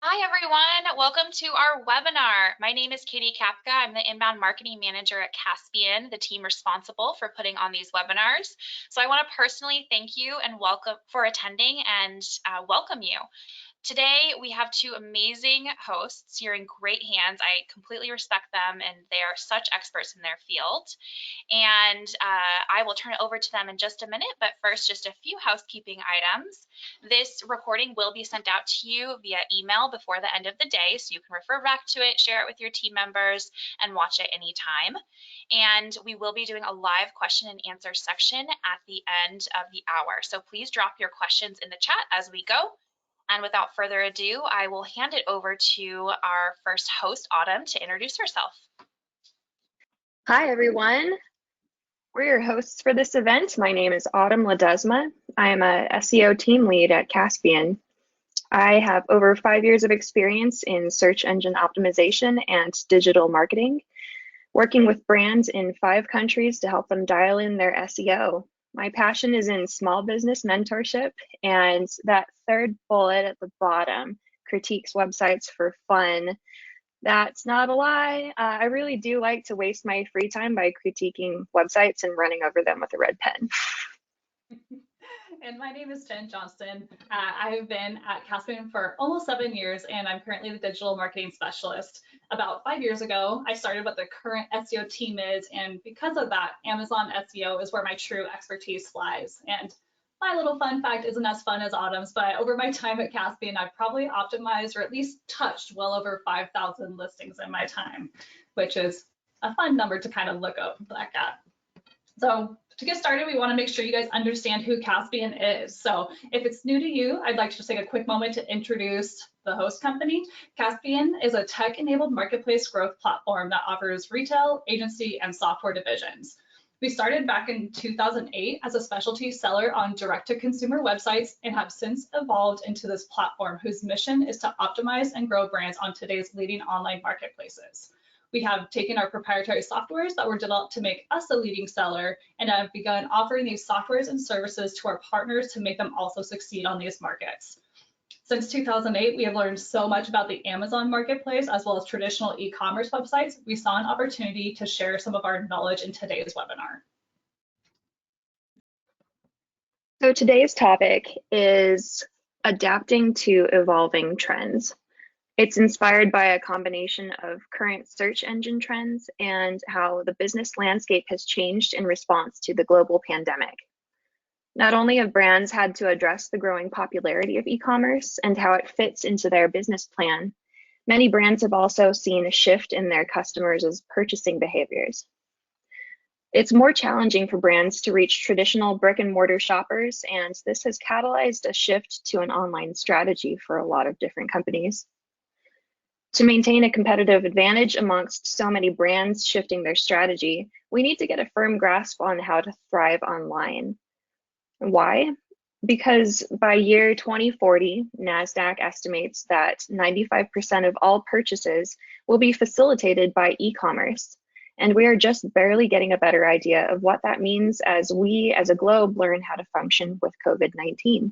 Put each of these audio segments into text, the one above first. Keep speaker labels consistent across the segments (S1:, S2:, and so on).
S1: Hi, everyone. Welcome to our webinar. My name is Katie Kapka. I'm the Inbound Marketing Manager at Caspian, the team responsible for putting on these webinars. So I want to personally thank you and welcome for attending and welcome you. Today, we have two amazing hosts. You're in great hands. I completely respect them, and they are such experts in their field. And I will turn it over to them in just a minute, but first, just a few housekeeping items. This recording will be sent out to you via email before the end of the day, so you can refer back to it, share it with your team members, and watch it anytime. And we will be doing a live question and answer section at the end of the hour. So please drop your questions in the chat as we go. And without further ado, I will hand it over to our first host, Autumn, to introduce herself.
S2: Hi, everyone. We're your hosts for this event. My name is Autumn Ledesma. I am a SEO team lead at Caspian. I have over 5 years of experience in search engine optimization and digital marketing, working with brands in 5 countries to help them dial in their SEO. My passion is in small business mentorship, and that third bullet at the bottom, critiques websites for fun. That's not a lie. I really do like to waste my free time by critiquing websites and running over them with a red pen.
S3: And my name is Jen Johnston. I've been at Caspian for almost 7 years, and I'm currently the digital marketing specialist. About 5 years ago, I started what the current SEO team is, and because of that, Amazon SEO is where my true expertise lies. And my little fun fact isn't as fun as Autumn's, but over my time at Caspian, I've probably optimized or at least touched well over 5,000 listings in my time, which is a fun number to kind of look back at. So to get started, we want to make sure you guys understand who Caspian is. So if it's new to you, I'd like to just take a quick moment to introduce the host company. Caspian is a tech-enabled marketplace growth platform that offers retail, agency, and software divisions. We started back in 2008 as a specialty seller on direct-to-consumer websites and have since evolved into this platform whose mission is to optimize and grow brands on today's leading online marketplaces. We have taken our proprietary softwares that were developed to make us a leading seller and have begun offering these softwares and services to our partners to make them also succeed on these markets. Since 2008, we have learned so much about the Amazon marketplace as well as traditional e-commerce websites. We saw an opportunity to share some of our knowledge in today's webinar.
S2: So today's topic is adapting to evolving trends. It's inspired by a combination of current search engine trends and how the business landscape has changed in response to the global pandemic. Not only have brands had to address the growing popularity of e-commerce and how it fits into their business plan, many brands have also seen a shift in their customers' purchasing behaviors. It's more challenging for brands to reach traditional brick and mortar shoppers, and this has catalyzed a shift to an online strategy for a lot of different companies. To maintain a competitive advantage amongst so many brands shifting their strategy, we need to get a firm grasp on how to thrive online. Why? Because by year 2040, NASDAQ estimates that 95% of all purchases will be facilitated by e-commerce, and we are just barely getting a better idea of what that means as we as a globe learn how to function with COVID-19.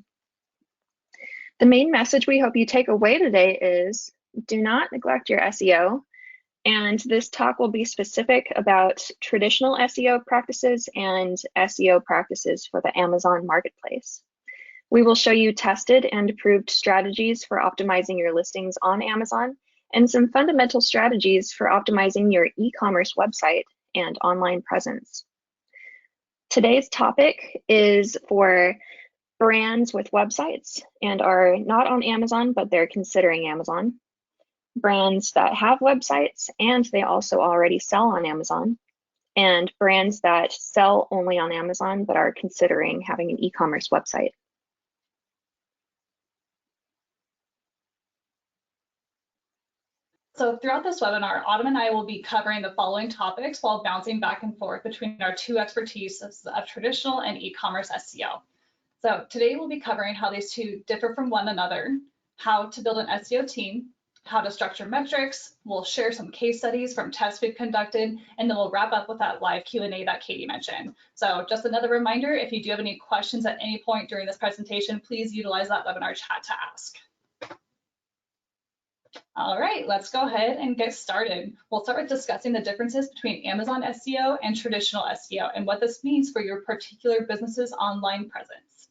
S2: The main message we hope you take away today is do not neglect your SEO, and this talk will be specific about traditional SEO practices and SEO practices for the Amazon marketplace. We will show you tested and approved strategies for optimizing your listings on Amazon and some fundamental strategies for optimizing your e-commerce website and online presence. Today's topic is for brands with websites and are not on Amazon, but they're considering Amazon. Brands that have websites and they also already sell on Amazon, and brands that sell only on Amazon but are considering having an e-commerce website.
S3: So throughout this webinar, Autumn and I will be covering the following topics while bouncing back and forth between our two expertises of traditional and e-commerce SEO. So today we'll be covering how these two differ from one another, how to build an SEO team, how to structure metrics. We'll share some case studies from tests we've conducted, and then we'll wrap up with that live Q&A that Katie mentioned. So just another reminder, if you do have any questions at any point during this presentation, please utilize that webinar chat to ask. All right, let's go ahead and get started. We'll start with discussing the differences between Amazon SEO and traditional SEO and what this means for your particular business's online presence.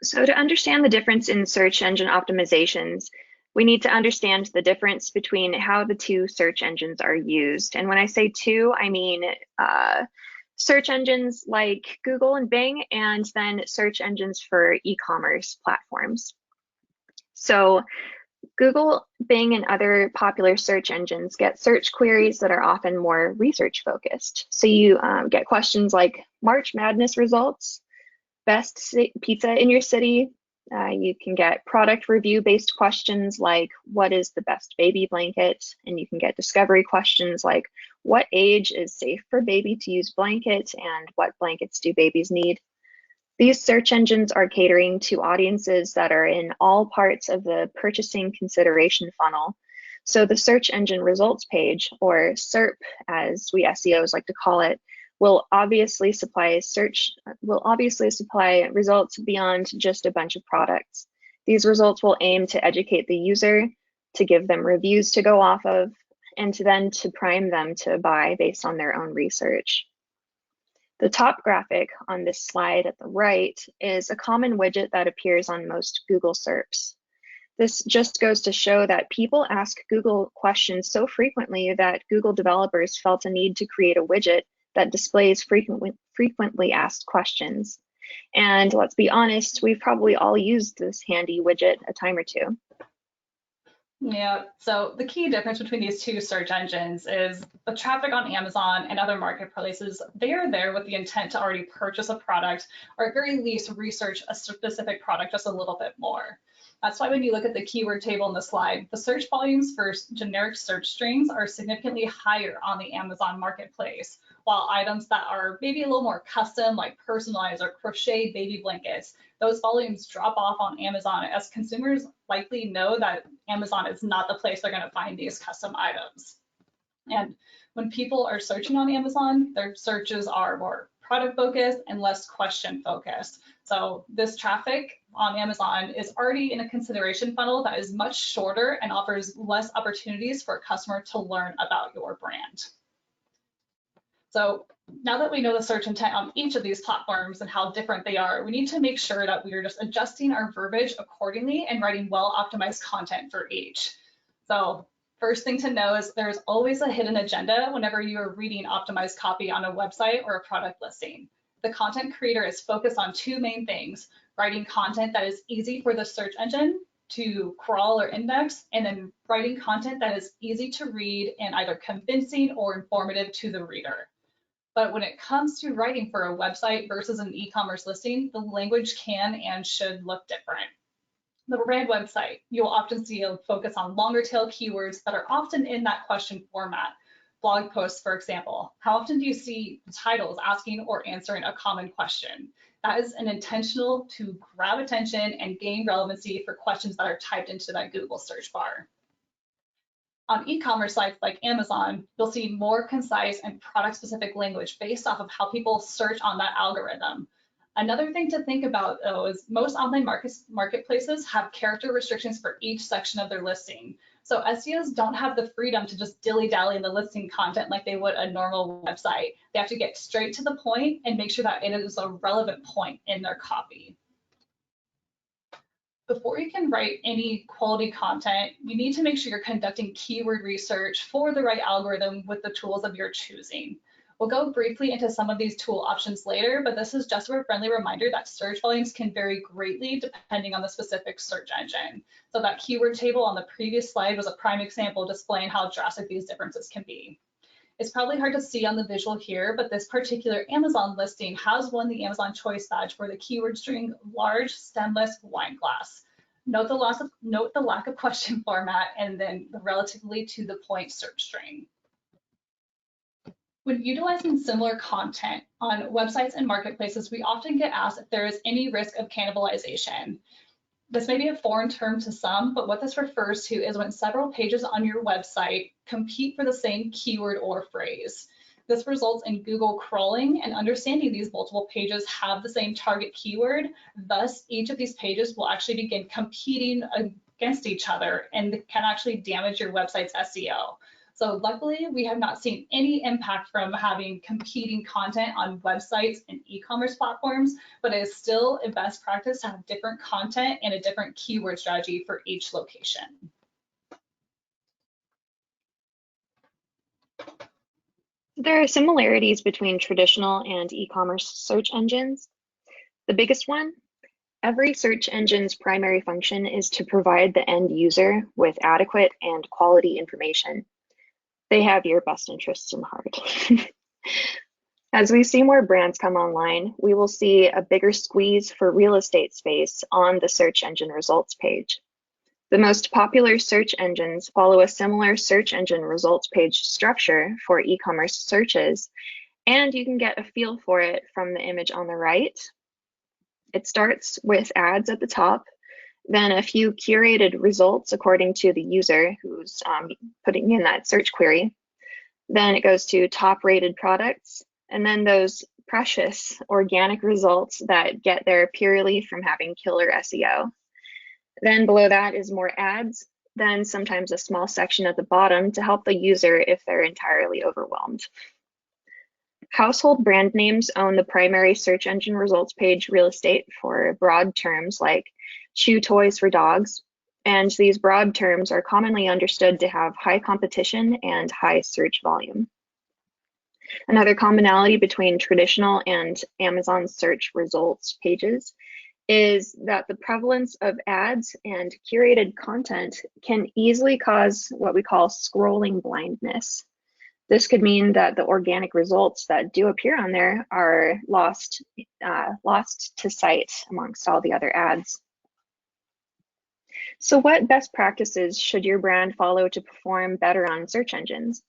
S2: So to understand the difference in search engine optimizations, we need to understand the difference between how the two search engines are used. And when I say two, I mean search engines like Google and Bing, and then search engines for e-commerce platforms. So Google, Bing, and other popular search engines get search queries that are often more research focused. So you get questions like March Madness results, best pizza in your city. You can get product review based questions like what is the best baby blanket? And you can get discovery questions like what age is safe for baby to use blanket and what blankets do babies need? These search engines are catering to audiences that are in all parts of the purchasing consideration funnel. So the search engine results page, or SERP as we SEOs like to call it, will obviously supply results beyond just a bunch of products. These results will aim to educate the user, to give them reviews to go off of, and then to prime them to buy based on their own research. The top graphic on this slide at the right is a common widget that appears on most Google SERPs. This just goes to show that people ask Google questions so frequently that Google developers felt a need to create a widget that displays frequently asked questions. And let's be honest, we've probably all used this handy widget a time or two.
S3: Yeah, so the key difference between these two search engines is the traffic on Amazon and other marketplaces. They are there with the intent to already purchase a product, or at very least research a specific product just a little bit more. That's why when you look at the keyword table in the slide, the search volumes for generic search strings are significantly higher on the Amazon marketplace, while items that are maybe a little more custom, like personalized or crocheted baby blankets, those volumes drop off on Amazon as consumers likely know that Amazon is not the place they're going to find these custom items. And when people are searching on Amazon, their searches are more product focused and less question focused. So this traffic on Amazon is already in a consideration funnel that is much shorter and offers less opportunities for a customer to learn about your brand. So now that we know the search intent on each of these platforms and how different they are, we need to make sure that we are just adjusting our verbiage accordingly and writing well-optimized content for each. So first thing to know is there's always a hidden agenda whenever you are reading optimized copy on a website or a product listing. The content creator is focused on two main things: writing content that is easy for the search engine to crawl or index, and then writing content that is easy to read and either convincing or informative to the reader. But when it comes to writing for a website versus an e-commerce listing, the language can and should look different. The brand website, you'll often see a focus on longer tail keywords that are often in that question format. Blog posts, for example, how often do you see titles asking or answering a common question? That is an intentional to grab attention and gain relevancy for questions that are typed into that Google search bar. On e-commerce sites like Amazon, you'll see more concise and product-specific language based off of how people search on that algorithm. Another thing to think about, though, is most online marketplaces have character restrictions for each section of their listing. So SEOs don't have the freedom to just dilly-dally in the listing content like they would a normal website. They have to get straight to the point and make sure that it is a relevant point in their copy. Before you can write any quality content, you need to make sure you're conducting keyword research for the right algorithm with the tools of your choosing. We'll go briefly into some of these tool options later, but this is just a friendly reminder that search volumes can vary greatly depending on the specific search engine. So that keyword table on the previous slide was a prime example displaying how drastic these differences can be. It's probably hard to see on the visual here, but this particular Amazon listing has won the Amazon Choice Badge for the keyword string large stemless wine glass. Note the lack of question format and then the relatively to the point search string. When utilizing similar content on websites and marketplaces, we often get asked if there is any risk of cannibalization. This may be a foreign term to some, but what this refers to is when several pages on your website compete for the same keyword or phrase. This results in Google crawling and understanding these multiple pages have the same target keyword. Thus, each of these pages will actually begin competing against each other and can actually damage your website's SEO. So luckily, we have not seen any impact from having competing content on websites and e-commerce platforms, but it is still a best practice to have different content and a different keyword strategy for each location.
S2: There are similarities between traditional and e-commerce search engines. The biggest one, every search engine's primary function is to provide the end user with adequate and quality information. They have your best interests in heart. As we see more brands come online, we will see a bigger squeeze for real estate space on the search engine results page. The most popular search engines follow a similar search engine results page structure for e-commerce searches, and you can get a feel for it from the image on the right. It starts with ads at the top, then a few curated results according to the user who's putting in that search query. Then it goes to top rated products, and then those precious organic results that get there purely from having killer SEO. Then below that is more ads, then sometimes a small section at the bottom to help the user if they're entirely overwhelmed. Household brand names own the primary search engine results page real estate for broad terms like chew toys for dogs, and these broad terms are commonly understood to have high competition and high search volume. Another commonality between traditional and Amazon search results pages is that the prevalence of ads and curated content can easily cause what we call scrolling blindness. This could mean that the organic results that do appear on there are lost to sight amongst all the other ads. So what best practices should your brand follow to perform better on search engines?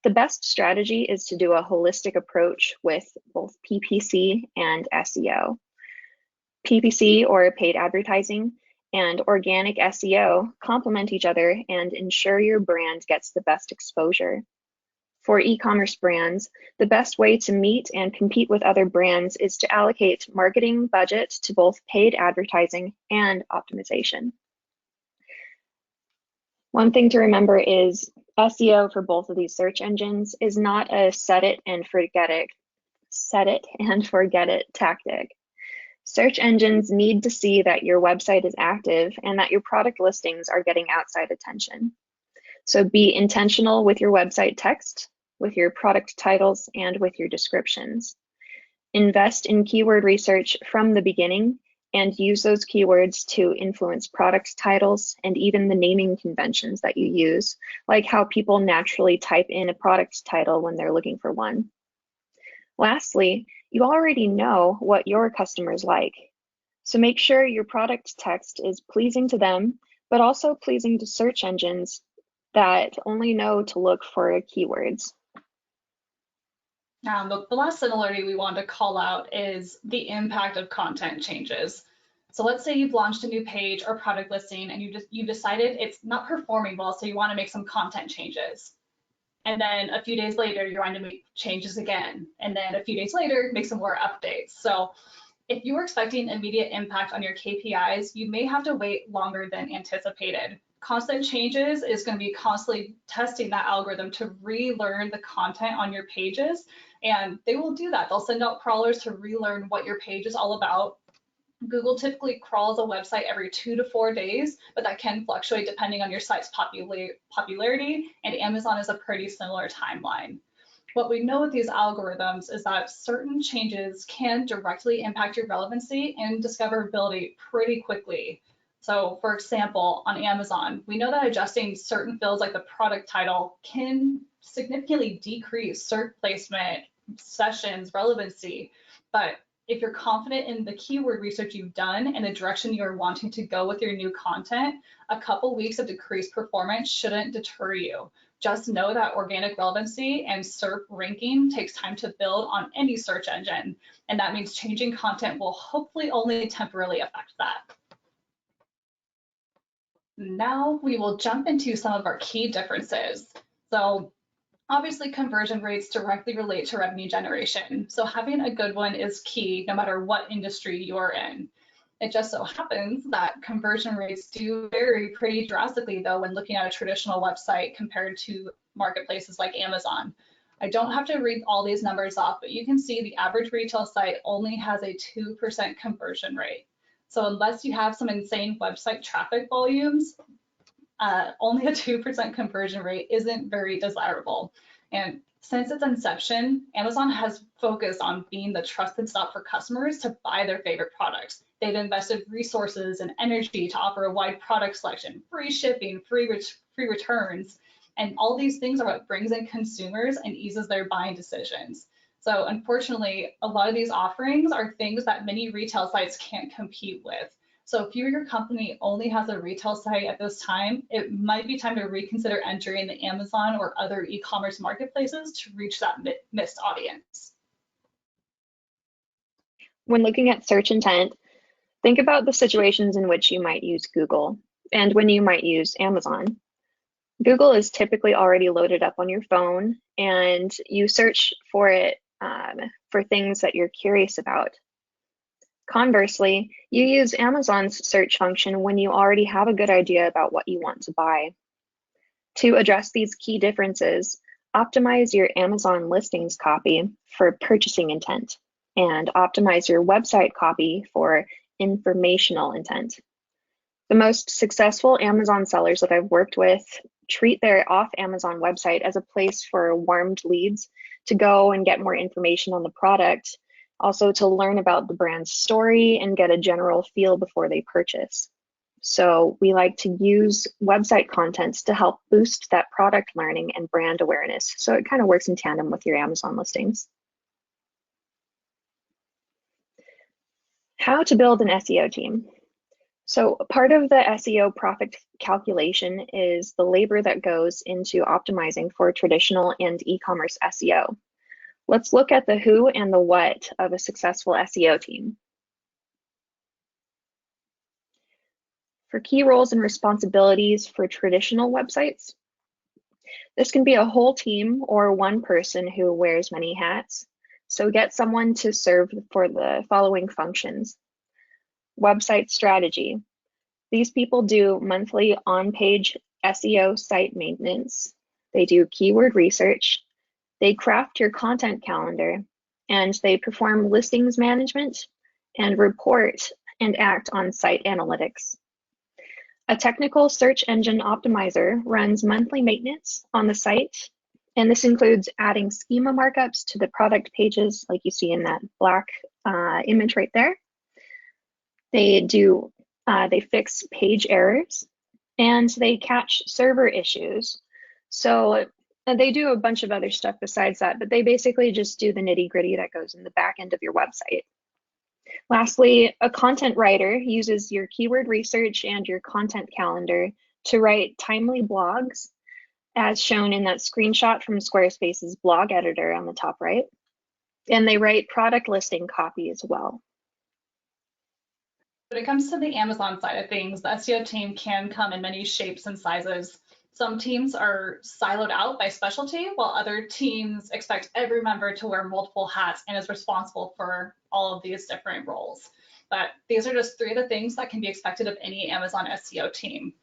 S2: The best strategy is to do a holistic approach with both PPC and SEO. PPC, or paid advertising, and organic SEO complement each other and ensure your brand gets the best exposure. For e-commerce brands, the best way to meet and compete with other brands is to allocate marketing budget to both paid advertising and optimization. One thing to remember is SEO for both of these search engines is not a set it and forget it tactic. Search engines need to see that your website is active and that your product listings are getting outside attention. So be intentional with your website text, with your product titles, and with your descriptions. Invest in keyword research from the beginning and use those keywords to influence product titles and even the naming conventions that you use, like how people naturally type in a product title when they're looking for one. Lastly, you already know what your customers like. So make sure your product text is pleasing to them, but also pleasing to search engines that only know to look for keywords.
S3: The last similarity we want to call out is the impact of content changes. So let's say you've launched a new page or product listing and you decided it's not performing well, so you want to make some content changes. And then a few days later, you're going to make changes again. And then a few days later, make some more updates. So if you were expecting immediate impact on your KPIs, you may have to wait longer than anticipated. Constant changes is going to be constantly testing that algorithm to relearn the content on your pages. And they will do that. They'll send out crawlers to relearn what your page is all about. Google typically crawls a website every 2 to 4 days, but that can fluctuate depending on your site's popularity, and Amazon is a pretty similar timeline. What we know with these algorithms is that certain changes can directly impact your relevancy and discoverability pretty quickly. So for example, on Amazon, we know that adjusting certain fields like the product title can significantly decrease search placement, sessions, relevancy, but if you're confident in the keyword research you've done and the direction you're wanting to go with your new content, a couple weeks of decreased performance shouldn't deter you. Just know that organic relevancy and SERP ranking takes time to build on any search engine, and that means changing content will hopefully only temporarily affect that. Now we will jump into some of our key differences. So Obviously, conversion rates directly relate to revenue generation, so having a good one is key no matter what industry you're in. It just so happens that conversion rates do vary pretty drastically, though, when looking at a traditional website compared to marketplaces like Amazon. I don't have to read all these numbers off, but you can see the average retail site only has a 2% conversion rate. So unless you have some insane website traffic volumes, only a 2% conversion rate isn't very desirable. And since its inception, Amazon has focused on being the trusted stop for customers to buy their favorite products. They've invested resources and energy to offer a wide product selection, free shipping, free returns, and all these things are what brings in consumers and eases their buying decisions. So unfortunately, a lot of these offerings are things that many retail sites can't compete with. So if your company only has a retail site at this time, it might be time to reconsider entering the Amazon or other e-commerce marketplaces to reach that missed audience.
S2: When looking at search intent, think about the situations in which you might use Google and when you might use Amazon. Google is typically already loaded up on your phone, and you search for it for things that you're curious about. Conversely, you use Amazon's search function when you already have a good idea about what you want to buy. To address these key differences, optimize your Amazon listings copy for purchasing intent and optimize your website copy for informational intent. The most successful Amazon sellers that I've worked with treat their off-Amazon website as a place for warmed leads to go and get more information on the product, also to learn about the brand's story and get a general feel before they purchase. So we like to use website contents to help boost that product learning and brand awareness. So it kind of works in tandem with your Amazon listings. How to build an SEO team. So part of the SEO profit calculation is the labor that goes into optimizing for traditional and e-commerce SEO. Let's look at the who and the what of a successful SEO team. For key roles and responsibilities for traditional websites, this can be a whole team or one person who wears many hats. So get someone to serve for the following functions. Website strategy. These people do monthly on-page SEO site maintenance. They do keyword research. They craft your content calendar, and they perform listings management and report and act on site analytics. A technical search engine optimizer runs monthly maintenance on the site, and this includes adding schema markups to the product pages like you see in that black image right there. They fix page errors, and they catch server issues. So they do a bunch of other stuff besides that, but they basically just do the nitty-gritty that goes in the back end of your website. Lastly, a content writer uses your keyword research and your content calendar to write timely blogs, as shown in that screenshot from Squarespace's blog editor on the top right. And they write product listing copy as well.
S3: When it comes to the Amazon side of things, the SEO team can come in many shapes and sizes. Some teams are siloed out by specialty, while other teams expect every member to wear multiple hats and is responsible for all of these different roles. But these are just three of the things that can be expected of any Amazon SEO team.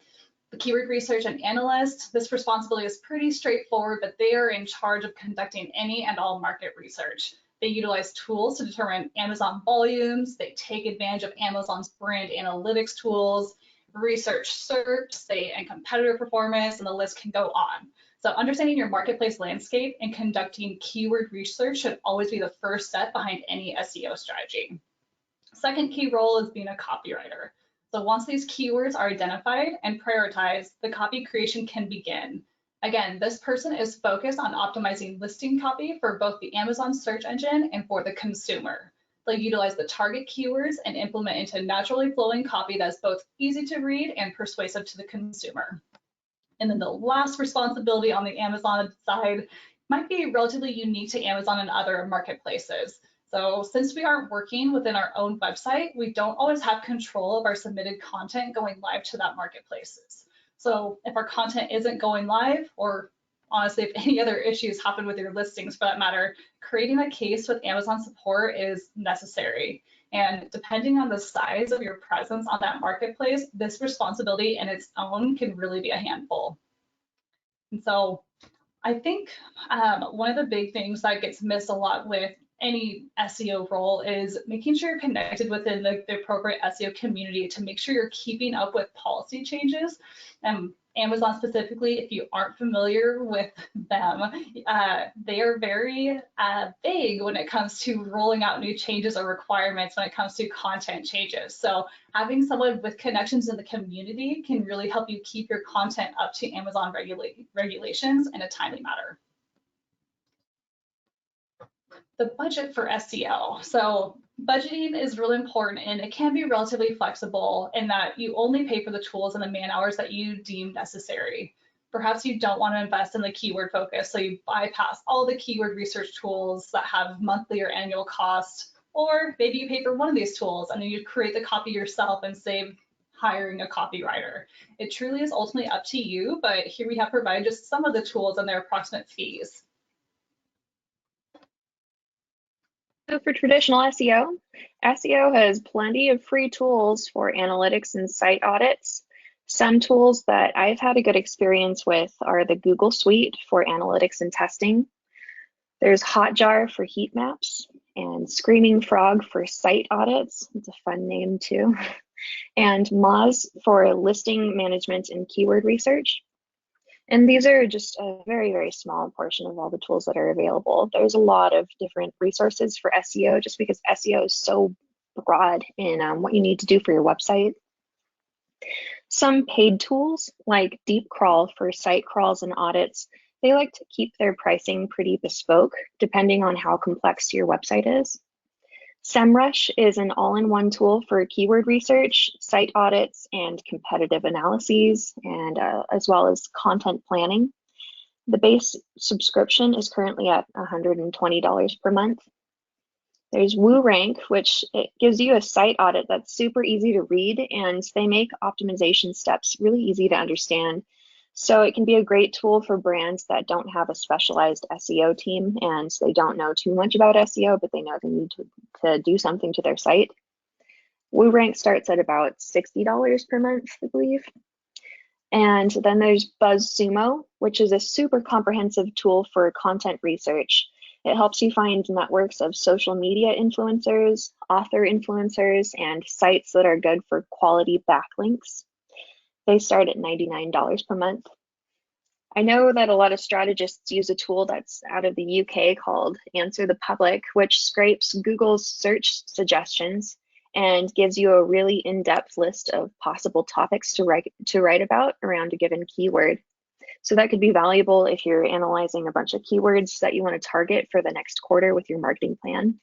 S3: The keyword research and analyst, this responsibility is pretty straightforward, but they are in charge of conducting any and all market research. They utilize tools to determine Amazon volumes. They take advantage of Amazon's brand analytics tools, research SERPs, and competitor performance, and the list can go on. So understanding your marketplace landscape and conducting keyword research should always be the first step behind any SEO strategy. Second key role is being a copywriter. So once these keywords are identified and prioritized, the copy creation can begin. Again, this person is focused on optimizing listing copy for both the Amazon search engine and for the consumer. They'll utilize the target keywords and implement into naturally flowing copy that's both easy to read and persuasive to the consumer. And then the last responsibility on the Amazon side might be relatively unique to Amazon and other marketplaces. So since we aren't working within our own website, we don't always have control of our submitted content going live to that marketplaces. So if our content isn't going live, or honestly, if any other issues happen with your listings for that matter, creating a case with Amazon support is necessary. And depending on the size of your presence on that marketplace, this responsibility in its own can really be a handful. And so I think one of the big things that gets missed a lot with any SEO role is making sure you're connected within the appropriate SEO community to make sure you're keeping up with policy changes. Amazon specifically, if you aren't familiar with them, they are very vague when it comes to rolling out new changes or requirements when it comes to content changes. So having someone with connections in the community can really help you keep your content up to Amazon regulations in a timely manner. The budget for SEO. So budgeting is really important, and it can be relatively flexible in that you only pay for the tools and the man hours that you deem necessary. Perhaps you don't want to invest in the keyword focus, so you bypass all the keyword research tools that have monthly or annual cost, or maybe you pay for one of these tools and then you create the copy yourself and save hiring a copywriter. It truly is ultimately up to you, but here we have provided just some of the tools and their approximate fees.
S2: So for traditional SEO, SEO has plenty of free tools for analytics and site audits. Some tools that I've had a good experience with are the Google Suite for analytics and testing. There's Hotjar for heat maps and Screaming Frog for site audits. It's a fun name too. And Moz for listing management and keyword research. And these are just a very, very small portion of all the tools that are available. There's a lot of different resources for SEO just because SEO is so broad in what you need to do for your website. Some paid tools like Deep Crawl for site crawls and audits, they like to keep their pricing pretty bespoke depending on how complex your website is. SEMrush is an all-in-one tool for keyword research, site audits, and competitive analyses, and as well as content planning. The base subscription is currently at $120 per month. There's WooRank, which it gives you a site audit that's super easy to read, and they make optimization steps really easy to understand. So it can be a great tool for brands that don't have a specialized SEO team and they don't know too much about SEO, but they know they need to do something to their site. WooRank starts at about $60 per month, I believe. And then there's BuzzSumo, which is a super comprehensive tool for content research. It helps you find networks of social media influencers, author influencers, and sites that are good for quality backlinks. They start at $99 per month. I know that a lot of strategists use a tool that's out of the UK called Answer the Public, which scrapes Google's search suggestions and gives you a really in-depth list of possible topics to write about around a given keyword. So that could be valuable if you're analyzing a bunch of keywords that you want to target for the next quarter with your marketing plan.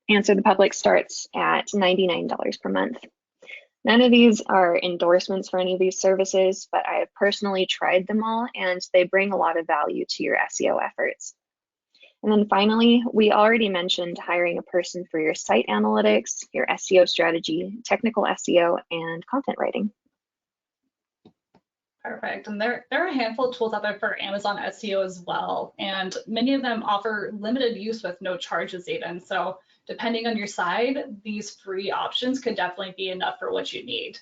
S2: Answer the Public starts at $99 per month. None of these are endorsements for any of these services, but I have personally tried them all and they bring a lot of value to your SEO efforts. And then finally, we already mentioned hiring a person for your site analytics, your SEO strategy, technical SEO, and content writing.
S3: Perfect. And there are a handful of tools out there for Amazon SEO as well. And many of them offer limited use with no charges even. So depending on your side, these free options could definitely be enough for what you need.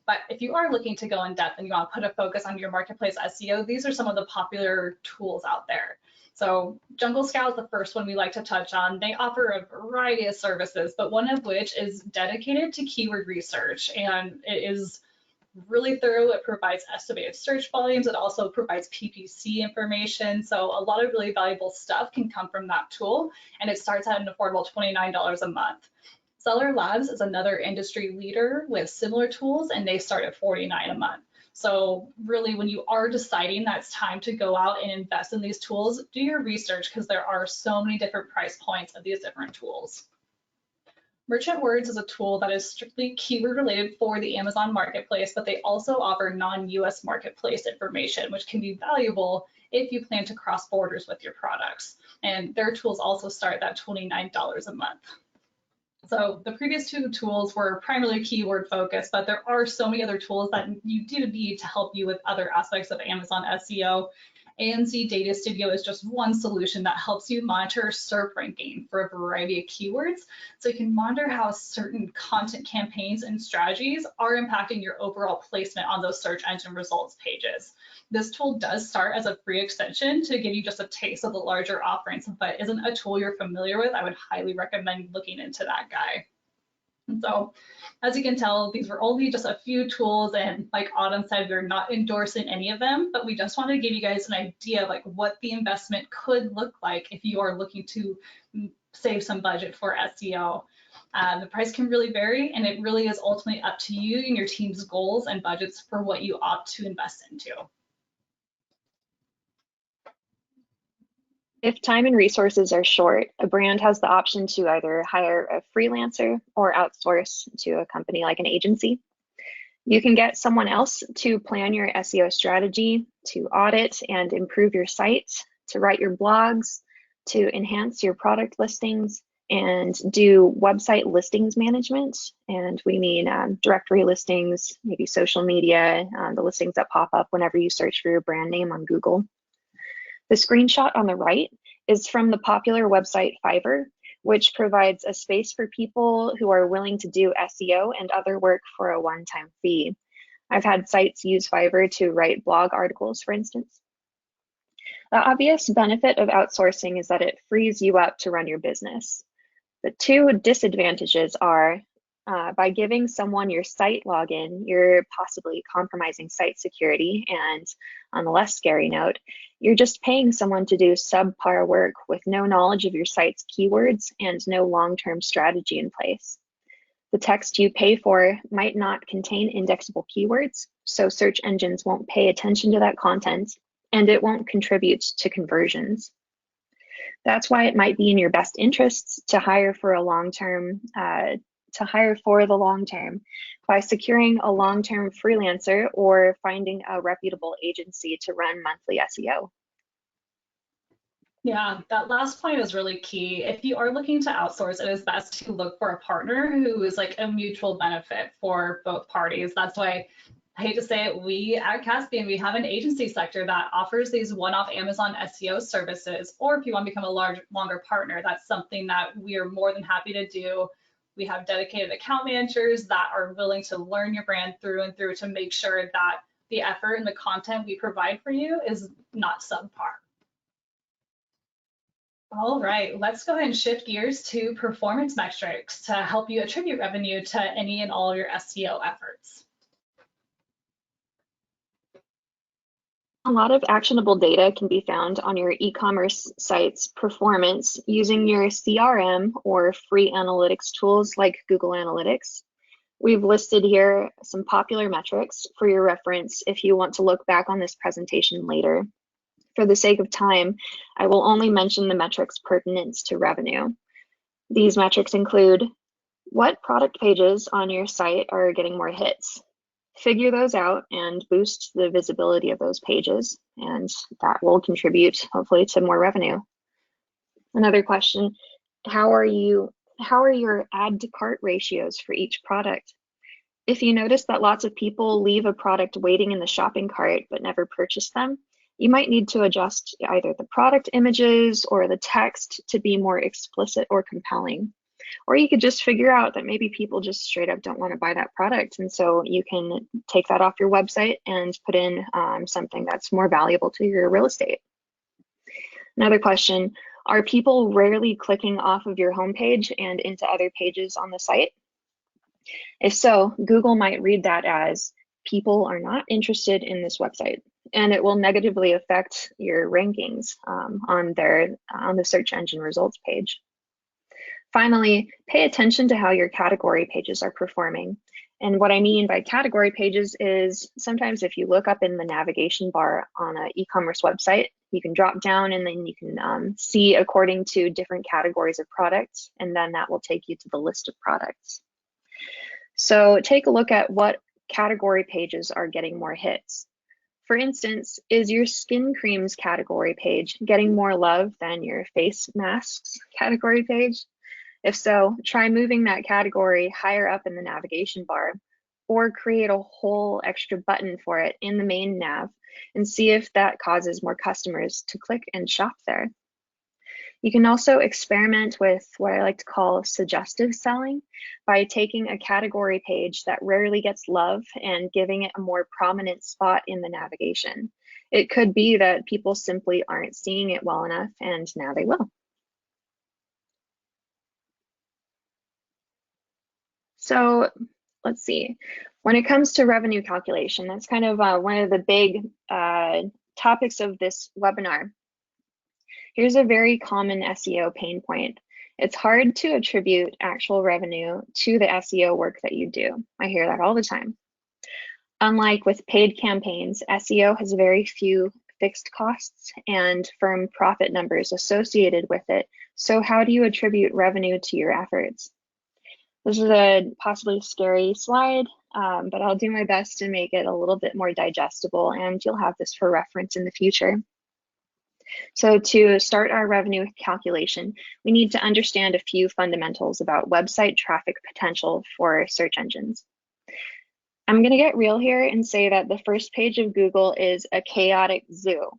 S3: But if you are looking to go in depth and you want to put a focus on your marketplace SEO, these are some of the popular tools out there. So Jungle Scout is the first one we like to touch on. They offer a variety of services, but one of which is dedicated to keyword research, and it is really thorough. It provides estimated search volumes. It also provides PPC information. So a lot of really valuable stuff can come from that tool, and it starts at an affordable $29 a month. Seller Labs is another industry leader with similar tools, and they start at $49 a month. So really, when you are deciding that it's time to go out and invest in these tools, do your research because there are so many different price points of these different tools. Merchant Words is a tool that is strictly keyword related for the Amazon marketplace, but they also offer non-US marketplace information, which can be valuable if you plan to cross borders with your products. And their tools also start at $29 a month. So the previous two tools were primarily keyword focused, but there are so many other tools that you do need to help you with other aspects of Amazon SEO. ANZ Data Studio is just one solution that helps you monitor SERP ranking for a variety of keywords. So you can monitor how certain content campaigns and strategies are impacting your overall placement on those search engine results pages. This tool does start as a free extension to give you just a taste of the larger offerings, but isn't a tool you're familiar with, I would highly recommend looking into that guy. And so, as you can tell, these were only just a few tools, and like Autumn said, we're not endorsing any of them, but we just wanted to give you guys an idea of like what the investment could look like if you are looking to save some budget for SEO. The price can really vary, and it really is ultimately up to you and your team's goals and budgets for what you opt to invest into.
S2: If time and resources are short, a brand has the option to either hire a freelancer or outsource to a company like an agency. You can get someone else to plan your SEO strategy, to audit and improve your site, to write your blogs, to enhance your product listings, and do website listings management. And we mean directory listings, maybe social media, the listings that pop up whenever you search for your brand name on Google. The screenshot on the right is from the popular website Fiverr, which provides a space for people who are willing to do SEO and other work for a one-time fee. I've had sites use Fiverr to write blog articles, for instance. The obvious benefit of outsourcing is that it frees you up to run your business. The two disadvantages are by giving someone your site login, you're possibly compromising site security, and on a less scary note, you're just paying someone to do subpar work with no knowledge of your site's keywords and no long-term strategy in place. The text you pay for might not contain indexable keywords, so search engines won't pay attention to that content, and it won't contribute to conversions. That's why it might be in your best interests to hire for the long term by securing a long-term freelancer or finding a reputable agency to run monthly SEO.
S3: Yeah, that last point is really key. If you are looking to outsource, it is best to look for a partner who is like a mutual benefit for both parties. That's why, I hate to say it, we at Caspian, we have an agency sector that offers these one-off Amazon SEO services, or if you want to become a longer partner, that's something that we are more than happy to do. We have dedicated account managers that are willing to learn your brand through and through to make sure that the effort and the content we provide for you is not subpar. All right, let's go ahead and shift gears to performance metrics to help you attribute revenue to any and all of your SEO efforts.
S2: A lot of actionable data can be found on your e-commerce site's performance using your CRM or free analytics tools like Google Analytics. We've listed here some popular metrics for your reference if you want to look back on this presentation later. For the sake of time, I will only mention the metrics pertinent to revenue. These metrics include what product pages on your site are getting more hits. Figure those out and boost the visibility of those pages, and that will contribute hopefully to more revenue. Another question, how are your add to cart ratios for each product? If you notice that lots of people leave a product waiting in the shopping cart but never purchase them, you might need to adjust either the product images or the text to be more explicit or compelling. Or you could just figure out that maybe people just straight up don't want to buy that product. And so you can take that off your website and put in something that's more valuable to your real estate. Another question, are people rarely clicking off of your homepage and into other pages on the site? If so, Google might read that as people are not interested in this website, and it will negatively affect your rankings on the search engine results page. Finally, pay attention to how your category pages are performing. And what I mean by category pages is sometimes if you look up in the navigation bar on an e-commerce website, you can drop down and then you can see according to different categories of products, and then that will take you to the list of products. So take a look at what category pages are getting more hits. For instance, is your skin creams category page getting more love than your face masks category page? If so, try moving that category higher up in the navigation bar. or create a whole extra button for it in the main nav and see if that causes more customers to click and shop there. You can also experiment with what I like to call suggestive selling by taking a category page that rarely gets love and giving it a more prominent spot in the navigation. It could be that people simply aren't seeing it well enough, and now they will. So let's see. When it comes to revenue calculation, that's kind of one of the big topics of this webinar. Here's a very common SEO pain point. It's hard to attribute actual revenue to the SEO work that you do. I hear that all the time. Unlike with paid campaigns, SEO has very few fixed costs and firm profit numbers associated with it. So how do you attribute revenue to your efforts? This is a possibly scary slide, but I'll do my best to make it a little bit more digestible, and you'll have this for reference in the future. So to start our revenue calculation, we need to understand a few fundamentals about website traffic potential for search engines. I'm going to get real here and say that the first page of Google is a chaotic zoo.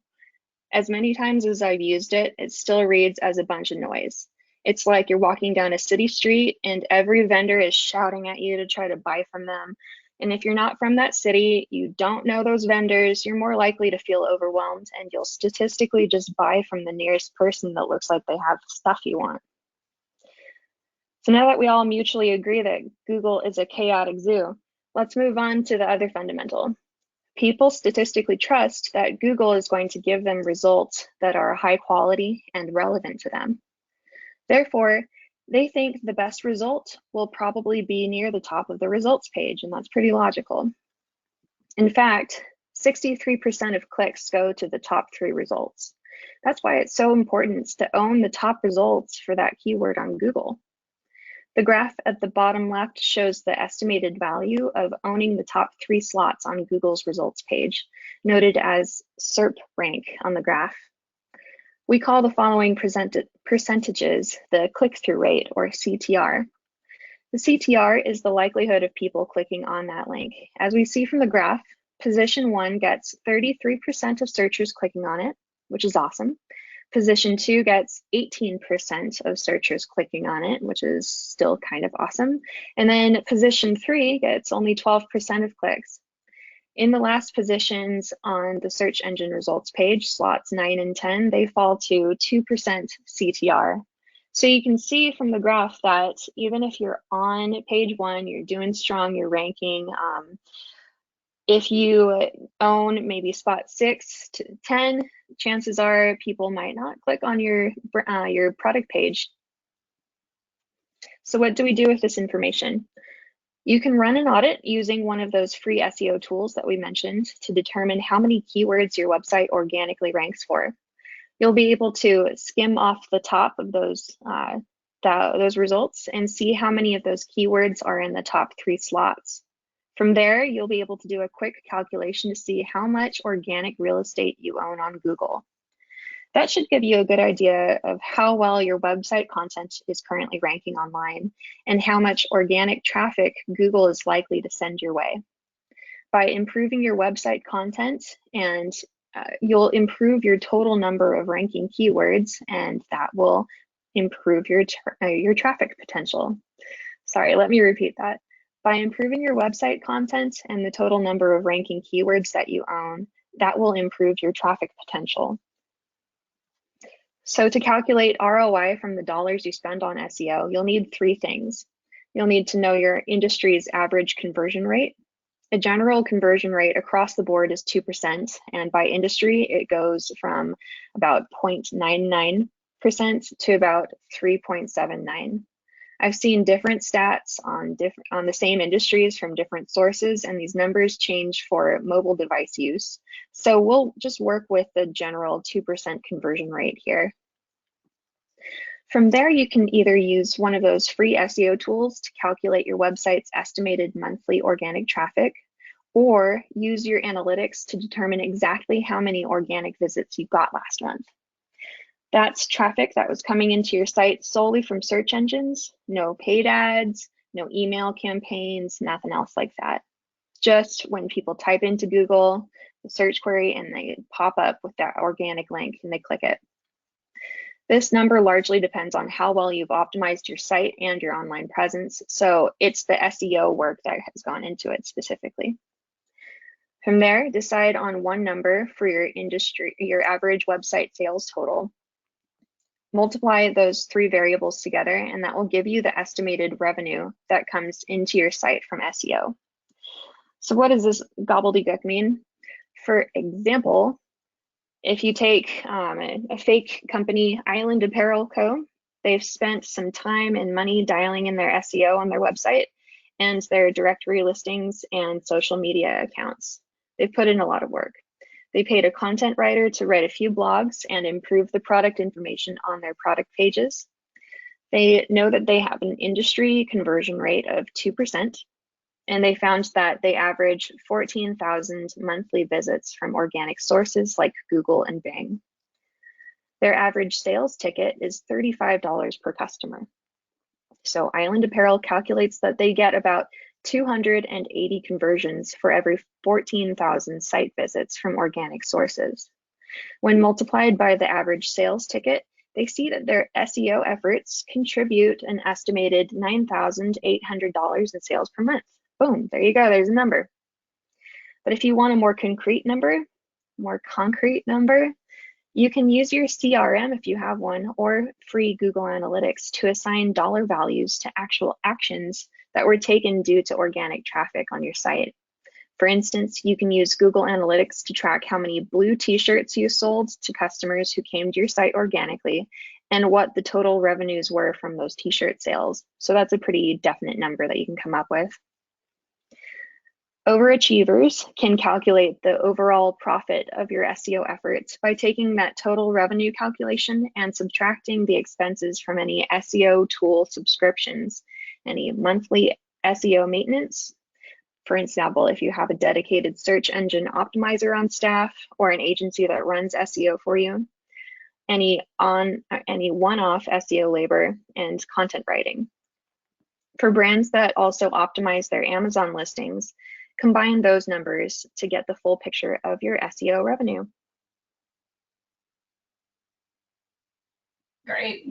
S2: As many times as I've used it, it still reads as a bunch of noise. It's like you're walking down a city street and every vendor is shouting at you to try to buy from them. And if you're not from that city, you don't know those vendors, you're more likely to feel overwhelmed, and you'll statistically just buy from the nearest person that looks like they have stuff you want. So now that we all mutually agree that Google is a chaotic zoo, let's move on to the other fundamental. People statistically trust that Google is going to give them results that are high quality and relevant to them. Therefore, they think the best result will probably be near the top of the results page, and that's pretty logical. In fact, 63% of clicks go to the top 3 results. That's why it's so important to own the top results for that keyword on Google. The graph at the bottom left shows the estimated value of owning the top 3 slots on Google's results page, noted as SERP rank on the graph. We call the following percentages the click-through rate, or CTR. The CTR is the likelihood of people clicking on that link. As we see from the graph, position 1 gets 33% of searchers clicking on it, which is awesome. Position 2 gets 18% of searchers clicking on it, which is still kind of awesome. And then position 3 gets only 12% of clicks. In the last positions on the search engine results page, slots 9 and 10, they fall to 2% CTR. So you can see from the graph that even if you're on page 1, you're doing strong, you're ranking. If you own maybe spot 6 to 10, chances are people might not click on your product page. So what do we do with this information? You can run an audit using one of those free SEO tools that we mentioned to determine how many keywords your website organically ranks for. You'll be able to skim off the top of those results and see how many of those keywords are in the top 3 slots. From there, you'll be able to do a quick calculation to see how much organic real estate you own on Google. That should give you a good idea of how well your website content is currently ranking online and how much organic traffic Google is likely to send your way. By improving your website content, and you'll improve your total number of ranking keywords, and that will improve your traffic potential. Sorry, let me repeat that. By improving your website content and the total number of ranking keywords that you own, that will improve your traffic potential. So to calculate ROI from the dollars you spend on SEO, you'll need 3 things. You'll need to know your industry's average conversion rate. A general conversion rate across the board is 2%, and by industry, it goes from about 0.99% to about 3.79%. I've seen different stats on the same industries from different sources, and these numbers change for mobile device use. So we'll just work with the general 2% conversion rate here. From there, you can either use one of those free SEO tools to calculate your website's estimated monthly organic traffic, or use your analytics to determine exactly how many organic visits you got last month. That's traffic that was coming into your site solely from search engines, no paid ads, no email campaigns, nothing else like that. just when people type into Google, the search query, and they pop up with that organic link and they click it. This number largely depends on how well you've optimized your site and your online presence. So it's the SEO work that has gone into it specifically. From there, decide on one number for your industry, your average website sales total. Multiply those three variables together, and that will give you the estimated revenue that comes into your site from SEO. So what does this gobbledygook mean? For example, if you take a fake company, Island Apparel Co., they've spent some time and money dialing in their SEO on their website and their directory listings and social media accounts. They've put in a lot of work. They paid a content writer to write a few blogs and improve the product information on their product pages. They know that they have an industry conversion rate of 2%, and they found that they average 14,000 monthly visits from organic sources like Google and Bing. Their average sales ticket is $35 per customer. So Island Apparel calculates that they get about 280 conversions for every 14,000 site visits from organic sources. When multiplied by the average sales ticket, they see that their SEO efforts contribute an estimated $9,800 in sales per month. Boom, there you go, there's a number. But if you want a more concrete number, you can use your CRM if you have one, or free Google Analytics to assign dollar values to actual actions that were taken due to organic traffic on your site. For instance, you can use Google Analytics to track how many blue t-shirts you sold to customers who came to your site organically and what the total revenues were from those t-shirt sales. So that's a pretty definite number that you can come up with. Overachievers can calculate the overall profit of your SEO efforts by taking that total revenue calculation and subtracting the expenses from any SEO tool subscriptions, any monthly SEO maintenance. For example, if you have a dedicated search engine optimizer on staff or an agency that runs SEO for you, any one-off SEO labor and content writing. For brands that also optimize their Amazon listings, combine those numbers to get the full picture of your SEO revenue.
S3: Great.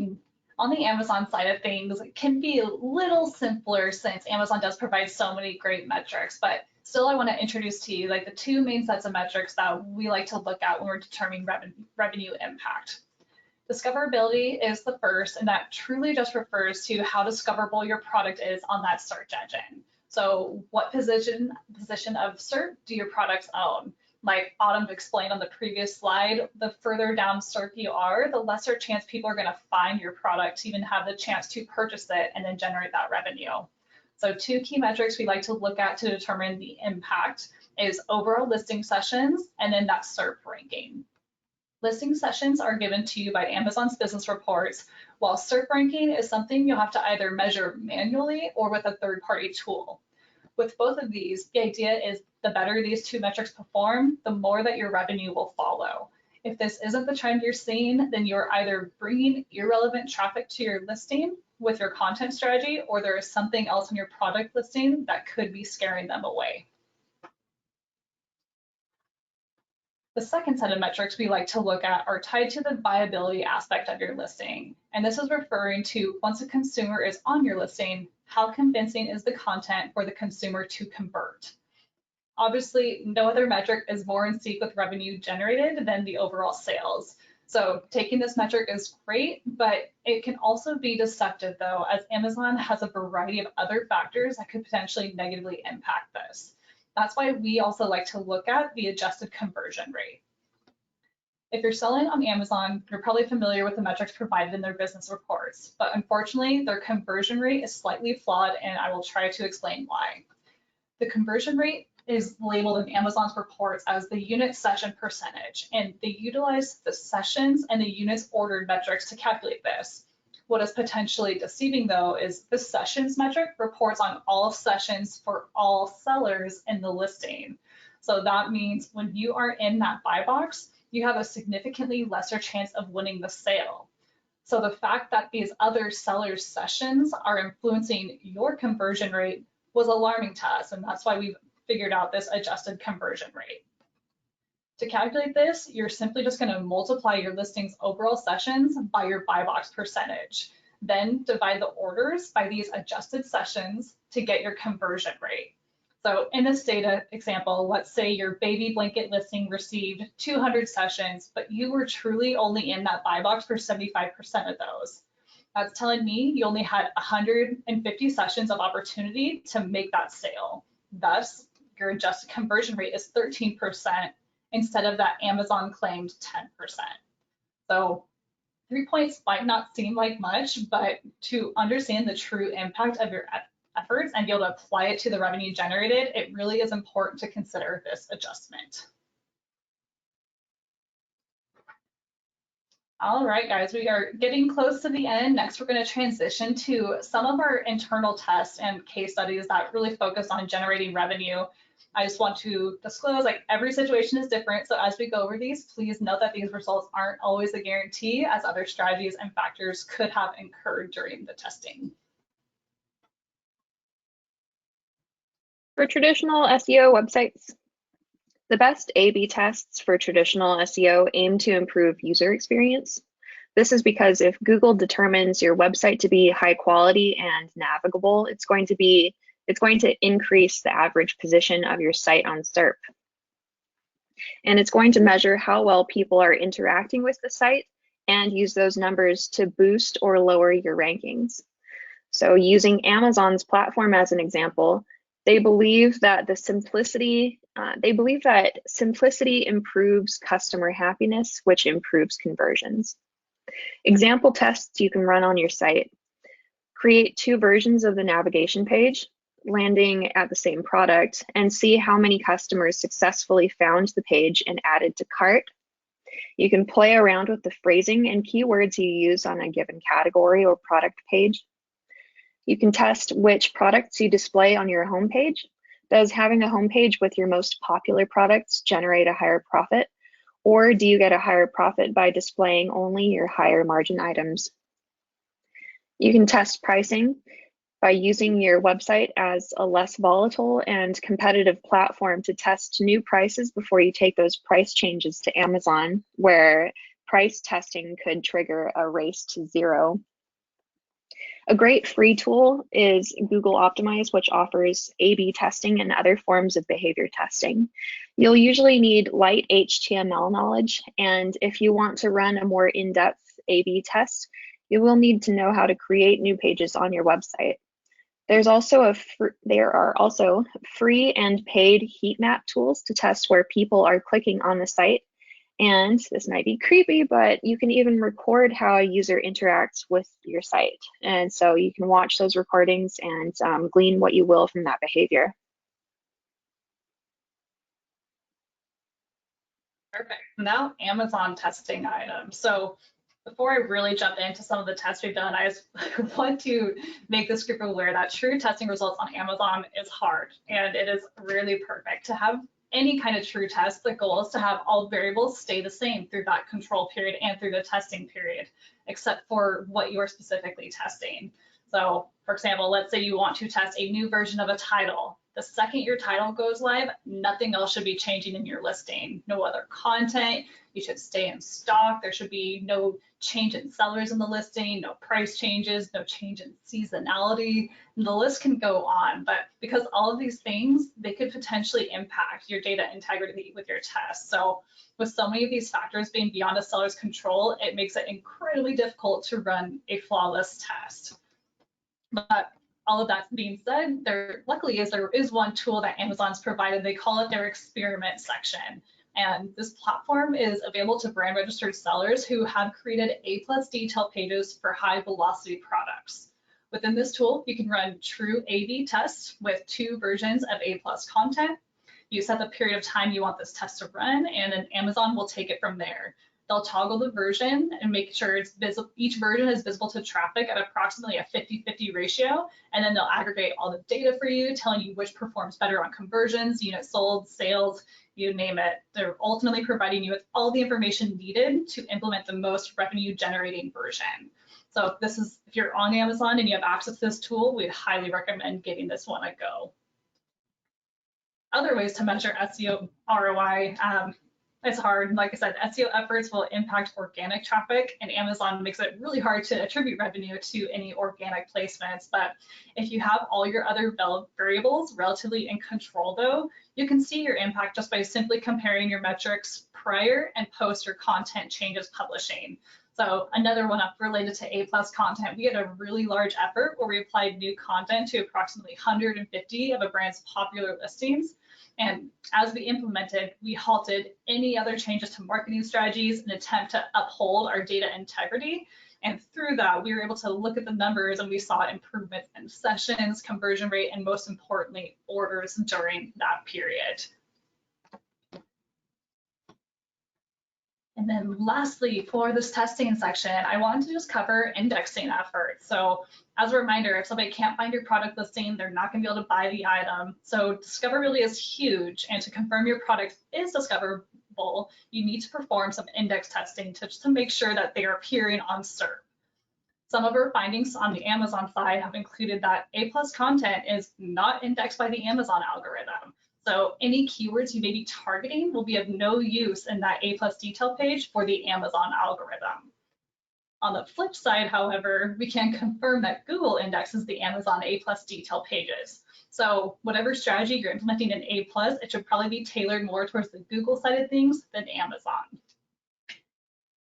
S3: On the Amazon side of things, it can be a little simpler since Amazon does provide so many great metrics, but still I want to introduce to you like the two main sets of metrics that we like to look at when we're determining revenue impact. Discoverability is the first, and that truly just refers to how discoverable your product is on that search engine. So what position of SERP do your products own? Like Autumn explained on the previous slide, the further down SERP you are, the lesser chance people are going to find your product to even have the chance to purchase it and then generate that revenue. So two key metrics we like to look at to determine the impact is overall listing sessions and then that SERP ranking. Listing sessions are given to you by Amazon's business reports, while SERP ranking is something you'll have to either measure manually or with a third-party tool. With both of these, the idea is the better these two metrics perform, the more that your revenue will follow. If this isn't the trend you're seeing, then you're either bringing irrelevant traffic to your listing with your content strategy, or there is something else in your product listing that could be scaring them away. The second set of metrics we like to look at are tied to the viability aspect of your listing. And this is referring to once a consumer is on your listing, how convincing is the content for the consumer to convert? Obviously, no other metric is more in sync with revenue generated than the overall sales. So taking this metric is great, but it can also be deceptive though, as Amazon has a variety of other factors that could potentially negatively impact this. That's why we also like to look at the adjusted conversion rate. If you're selling on Amazon, you're probably familiar with the metrics provided in their business reports, but unfortunately, their conversion rate is slightly flawed, and I will try to explain why. The conversion rate is labeled in Amazon's reports as the unit session percentage, and they utilize the sessions and the units ordered metrics to calculate this. What is potentially deceiving though is the sessions metric reports on all sessions for all sellers in the listing. So that means when you are in that buy box, you have a significantly lesser chance of winning the sale. So the fact that these other sellers' sessions are influencing your conversion rate was alarming to us, and that's why we've figured out this adjusted conversion rate. To calculate this, you're simply just going to multiply your listing's overall sessions by your buy box percentage. Then divide the orders by these adjusted sessions to get your conversion rate. So in this data example, let's say your baby blanket listing received 200 sessions, but you were truly only in that buy box for 75% of those. That's telling me you only had 150 sessions of opportunity to make that sale. Thus, your adjusted conversion rate is 13% instead of that Amazon claimed 10%. So 3 points might not seem like much, but to understand the true impact of your efforts and be able to apply it to the revenue generated, it really is important to consider this adjustment. All right, guys, we are getting close to the end. Next, we're going to transition to some of our internal tests and case studies that really focus on generating revenue. I just want to disclose, like, every situation is different. So as we go over these, please note that these results aren't always a guarantee, as other strategies and factors could have incurred during the testing.
S2: For traditional SEO websites, the best A/B tests for traditional SEO aim to improve user experience. This is because if Google determines your website to be high quality and navigable, it's going to increase the average position of your site on SERP. And it's going to measure how well people are interacting with the site and use those numbers to boost or lower your rankings. So using Amazon's platform as an example, they believe that simplicity improves customer happiness, which improves conversions. Example tests you can run on your site. Create 2 versions of the navigation page, landing at the same product, and see how many customers successfully found the page and added to cart. You can play around with the phrasing and keywords you use on a given category or product page. You can test which products you display on your homepage. Does having a homepage with your most popular products generate a higher profit? Or do you get a higher profit by displaying only your higher margin items? You can test pricing by using your website as a less volatile and competitive platform to test new prices before you take those price changes to Amazon, where price testing could trigger a race to zero. A great free tool is Google Optimize, which offers A/B testing and other forms of behavior testing. You'll usually need light HTML knowledge, and if you want to run a more in-depth A/B test, you will need to know how to create new pages on your website. There are also free and paid heat map tools to test where people are clicking on the site. And this might be creepy, but you can even record how a user interacts with your site. And so you can watch those recordings and glean what you will from that behavior.
S3: Perfect. Now, Amazon testing items. So before I really jump into some of the tests we've done, I just want to make this group aware that true testing results on Amazon is hard, and it is rarely perfect. To have any kind of true test, the goal is to have all variables stay the same through that control period and through the testing period, except for what you're specifically testing. So for example, let's say you want to test a new version of a title. The second your title goes live, nothing else should be changing in your listing. No other content. You should stay in stock. There should be no change in sellers in the listing, no price changes, no change in seasonality. The list can go on, but because all of these things, they could potentially impact your data integrity with your test. So with so many of these factors being beyond a seller's control, it makes it incredibly difficult to run a flawless test. But all of that being said, there is one tool that Amazon's provided. They call it their experiment section. And this platform is available to brand registered sellers who have created A+ detail pages for high velocity products. Within this tool, you can run true A/B tests with 2 versions of A+ content. You set the period of time you want this test to run, and then Amazon will take it from there. They'll toggle the version and make sure it's visible. Each version is visible to traffic at approximately a 50-50 ratio, and then they'll aggregate all the data for you, telling you which performs better on conversions, units sold, sales, you name it. They're ultimately providing you with all the information needed to implement the most revenue generating version. So this is, if you're on Amazon and you have access to this tool, we'd highly recommend giving this one a go. other ways to measure SEO ROI. It's hard. Like I said, SEO efforts will impact organic traffic, and Amazon makes it really hard to attribute revenue to any organic placements. But if you have all your other variables relatively in control, though, you can see your impact just by simply comparing your metrics prior and post your content changes publishing. So another one up related to A+ content, we had a really large effort where we applied new content to approximately 150 of a brand's popular listings. And as we implemented, we halted any other changes to marketing strategies in an attempt to uphold our data integrity. And through that, we were able to look at the numbers and we saw improvements in sessions, conversion rate, and most importantly, orders during that period. And then lastly, for this testing section, I wanted to just cover indexing efforts. So as a reminder, if somebody can't find your product listing, they're not gonna be able to buy the item. So discoverability is huge. And to confirm your product is discoverable, you need to perform some index testing just to make sure that they are appearing on SERP. Some of our findings on the Amazon side have included that A+ content is not indexed by the Amazon algorithm. So any keywords you may be targeting will be of no use in that A+ detail page for the Amazon algorithm. On the flip side, however, we can confirm that Google indexes the Amazon A+ detail pages. So whatever strategy you're implementing in A+, it should probably be tailored more towards the Google side of things than Amazon.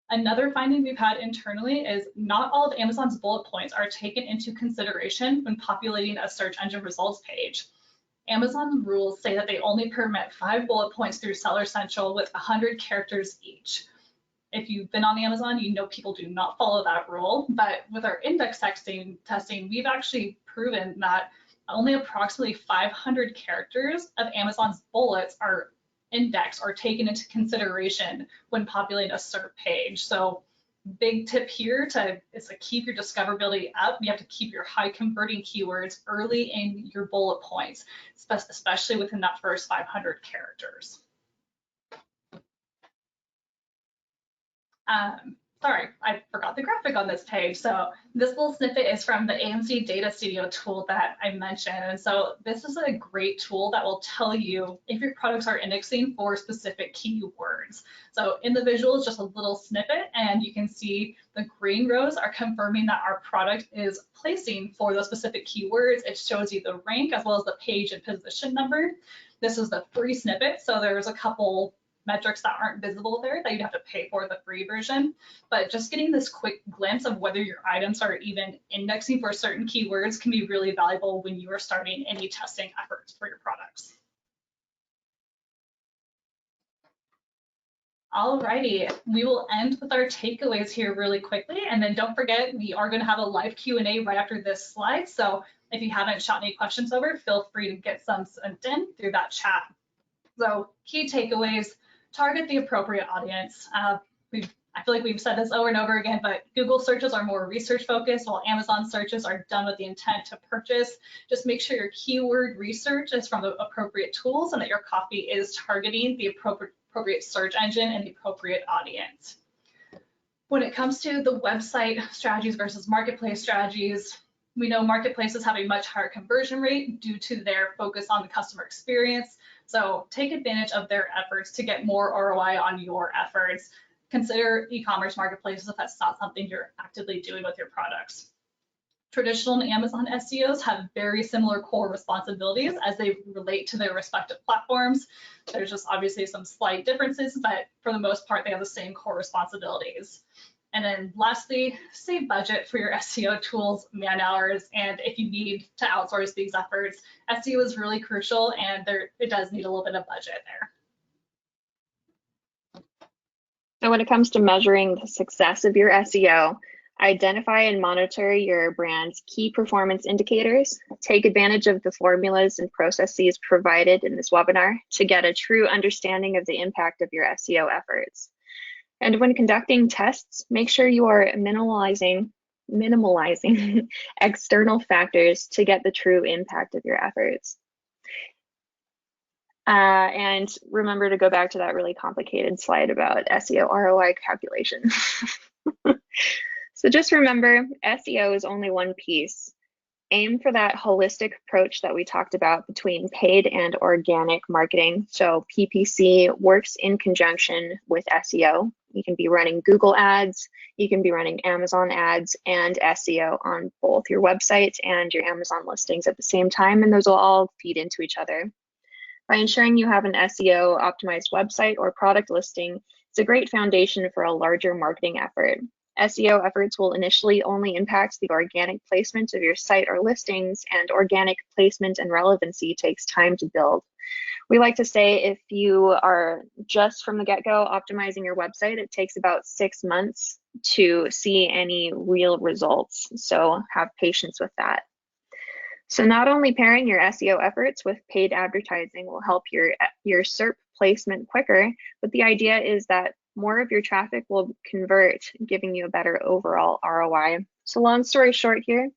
S3: Another finding we've had internally is not all of Amazon's bullet points are taken into consideration when populating a search engine results page. Amazon rules say that they only permit 5 bullet points through Seller Central with 100 characters each. If you've been on Amazon, you know people do not follow that rule, but with our index testing, we've actually proven that only approximately 500 characters of Amazon's bullets are indexed or taken into consideration when populating a SERP page. So big tip here is to keep your discoverability up. You have to keep your high converting keywords early in your bullet points, especially within that first 500 characters. Sorry, I forgot the graphic on this page. So this little snippet is from the AMC Data Studio tool that I mentioned. And so this is a great tool that will tell you if your products are indexing for specific keywords. So in the visual is just a little snippet, and you can see the green rows are confirming that our product is placing for those specific keywords. It shows you the rank as well as the page and position number. This is the free snippet. So there's a couple metrics that aren't visible there that you'd have to pay for the free version. But just getting this quick glimpse of whether your items are even indexing for certain keywords can be really valuable when you are starting any testing efforts for your products. Alrighty, we will end with our takeaways here really quickly. And then don't forget, we are going to have a live Q&A right after this slide. So if you haven't shot any questions over, feel free to get some sent in through that chat. So key takeaways: target the appropriate audience. I feel like we've said this over and over again, but Google searches are more research focused, while Amazon searches are done with the intent to purchase. Just make sure your keyword research is from the appropriate tools and that your copy is targeting the appropriate search engine and the appropriate audience. When it comes to the website strategies versus marketplace strategies, we know marketplaces have a much higher conversion rate due to their focus on the customer experience. So take advantage of their efforts to get more ROI on your efforts. Consider e-commerce marketplaces if that's not something you're actively doing with your products. Traditional and Amazon SEOs have very similar core responsibilities as they relate to their respective platforms. There's just obviously some slight differences, but for the most part, they have the same core responsibilities. And then lastly, save budget for your SEO tools, man hours, and if you need to outsource these efforts, SEO is really crucial and it does need a little bit of budget there.
S2: So when it comes to measuring the success of your SEO, identify and monitor your brand's key performance indicators. Take advantage of the formulas and processes provided in this webinar to get a true understanding of the impact of your SEO efforts. And when conducting tests, make sure you are minimalizing external factors to get the true impact of your efforts. And remember to go back to that really complicated slide about SEO ROI calculation. So just remember, SEO is only one piece. aim for that holistic approach that we talked about between paid and organic marketing. So PPC works in conjunction with SEO. You can be running Google ads, you can be running Amazon ads and SEO on both your website and your Amazon listings at the same time, and those will all feed into each other. By ensuring you have an SEO optimized website or product listing, it's a great foundation for a larger marketing effort. SEO efforts will initially only impact the organic placement of your site or listings, and organic placement and relevancy takes time to build. We like to say if you are just from the get-go optimizing your website, it takes about 6 months to see any real results. So have patience with that. So not only pairing your SEO efforts with paid advertising will help your SERP placement quicker, but the idea is that more of your traffic will convert, giving you a better overall ROI. So long story short here,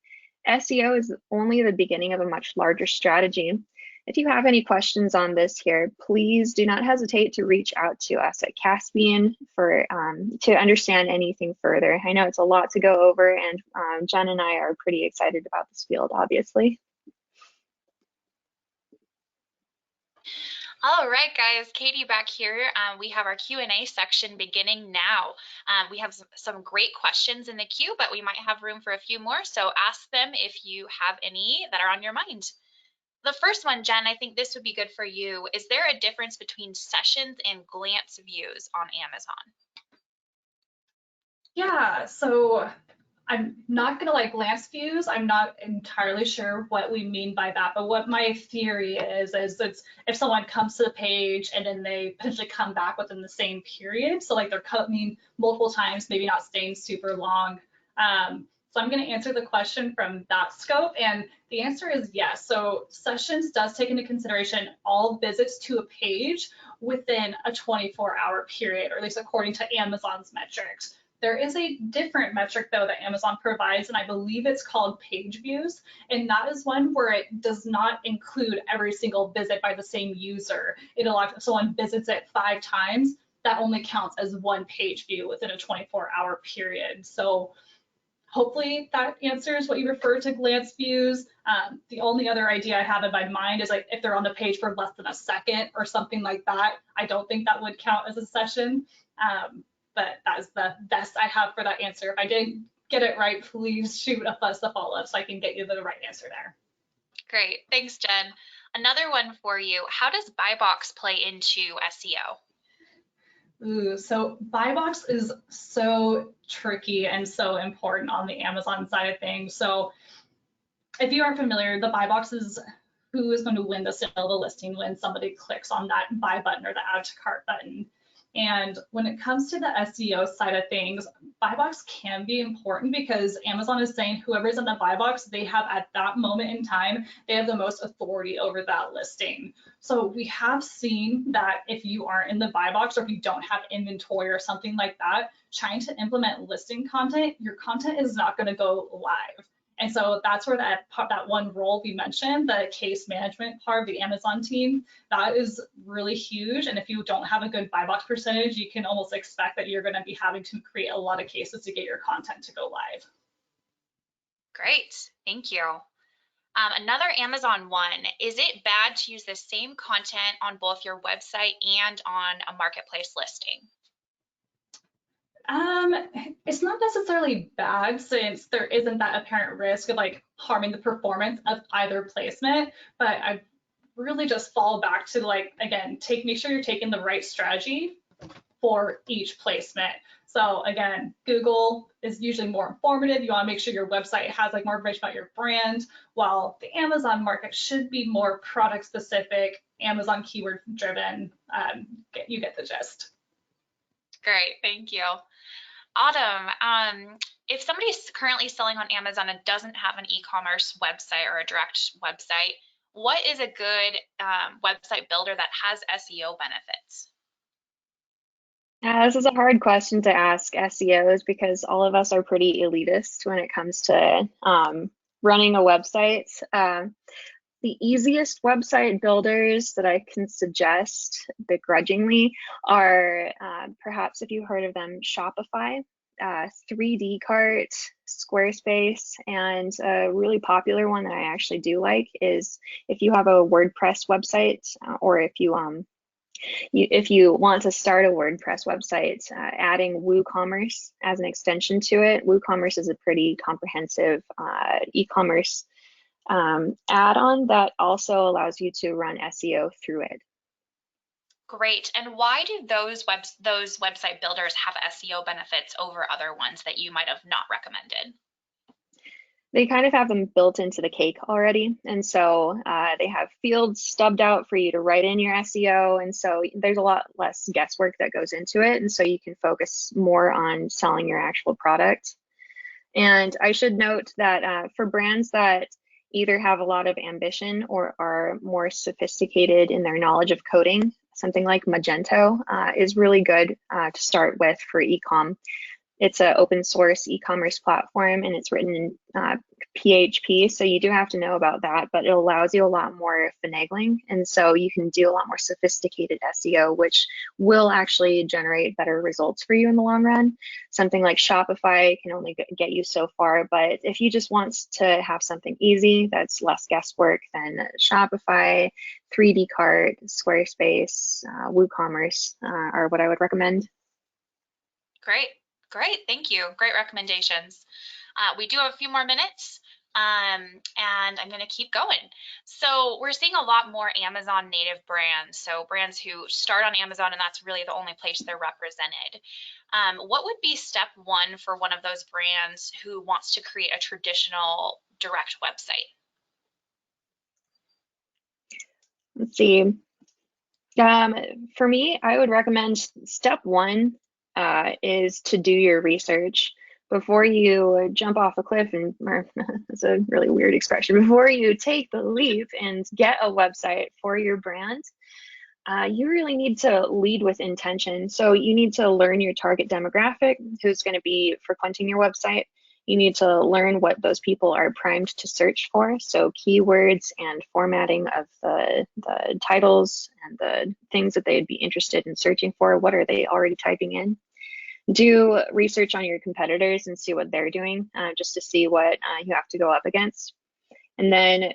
S2: SEO is only the beginning of a much larger strategy. If you have any questions on this here, please do not hesitate to reach out to us at Caspian for to understand anything further. I know it's a lot to go over, and Jen and I are pretty excited about this field, obviously.
S1: All right, guys, Katie back here. We have our Q&A section beginning now. We have some great questions in the queue, but we might have room for a few more, so ask them if you have any that are on your mind. The first one, Jen, I think this would be good for you. Is there a difference between sessions and glance views on Amazon?
S3: Yeah, so I'm not gonna like glance views. I'm not entirely sure what we mean by that, but what my theory is it's if someone comes to the page and then they potentially come back within the same period. So like they're coming multiple times, maybe not staying super long. So I'm going to answer the question from that scope, and the answer is yes. So sessions does take into consideration all visits to a page within a 24-hour period, or at least according to Amazon's metrics. There is a different metric though that Amazon provides, and I believe it's called page views, and that is one where it does not include every single visit by the same user. It allows if someone visits it 5 times, that only counts as one page view within a 24-hour period. So hopefully that answers what you refer to glance views. The only other idea I have in my mind is like if they're on the page for less than a second or something like that, I don't think that would count as a session. But that is the best I have for that answer. If I didn't get it right, please shoot us a follow-up so I can get you the right answer there.
S1: Great, thanks, Jen. Another one for you. How does buy box play into SEO?
S3: Ooh, so buy box is so tricky and so important on the Amazon side of things. So if you aren't familiar, the buy box is who is going to win the sale of the listing when somebody clicks on that buy button or the add to cart button. And when it comes to the SEO side of things, buy box can be important because Amazon is saying whoever's in the buy box, they have at that moment in time, they have the most authority over that listing. So we have seen that if you aren't in the buy box or if you don't have inventory or something like that, trying to implement listing content, your content is not going to go live. And so that's where that one role we mentioned, the case management part of the Amazon team, that is really huge. And if you don't have a good buy box percentage, you can almost expect that you're going to be having to create a lot of cases to get your content to go live.
S1: Great, thank you. Another Amazon one, is it bad to use the same content on both your website and on a marketplace listing?
S3: It's not necessarily bad since there isn't that apparent risk of like harming the performance of either placement, but I really just fall back to like, again, make sure you're taking the right strategy for each placement. So again, Google is usually more informative. You want to make sure your website has like more information about your brand, while the Amazon market should be more product specific, Amazon keyword driven. You get the gist.
S1: Great, thank you. Autumn, if somebody's currently selling on Amazon and doesn't have an e-commerce website or a direct website, what is a good website builder that has SEO benefits?
S2: This is a hard question to ask SEOs because all of us are pretty elitist when it comes to running a website. The easiest website builders that I can suggest begrudgingly are perhaps, if you've heard of them, Shopify. 3D cart, Squarespace, and a really popular one that I actually do like is if you have a WordPress website, or if you want to start a WordPress website, adding WooCommerce as an extension to it. WooCommerce is a pretty comprehensive e-commerce add-on that also allows you to run SEO through it.
S1: Great. And why do those website builders have SEO benefits over other ones that you might have not recommended?
S2: They kind of have them built into the cake already. And so they have fields stubbed out for you to write in your SEO. And so there's a lot less guesswork that goes into it. And so you can focus more on selling your actual product. And I should note that for brands that either have a lot of ambition or are more sophisticated in their knowledge of coding, something like Magento is really good to start with for e-com. It's an open source e-commerce platform, and it's written in PHP, so you do have to know about that, but it allows you a lot more finagling, and so you can do a lot more sophisticated SEO, which will actually generate better results for you in the long run. Something like Shopify can only get you so far, but if you just want to have something easy that's less guesswork, then Shopify, 3D Cart, Squarespace, WooCommerce are what I would recommend.
S1: Great, thank you. Great recommendations. We do have a few more minutes, and I'm going to keep going. So we're seeing a lot more Amazon native brands, so brands who start on Amazon and that's really the only place they're represented. What would be step one for one of those brands who wants to create a traditional direct website?
S2: Let's see. For me, I would recommend step one is to do your research before you jump off a cliff, and that's a really weird expression, before you take the leap and get a website for your brand. You really need to lead with intention. So you need to learn your target demographic, who's going to be frequenting your website. You need to learn what those people are primed to search for. So keywords and formatting of the titles and the things that they'd be interested in searching for. What are they already typing in? Do research on your competitors and see what they're doing, just to see what you have to go up against. And then,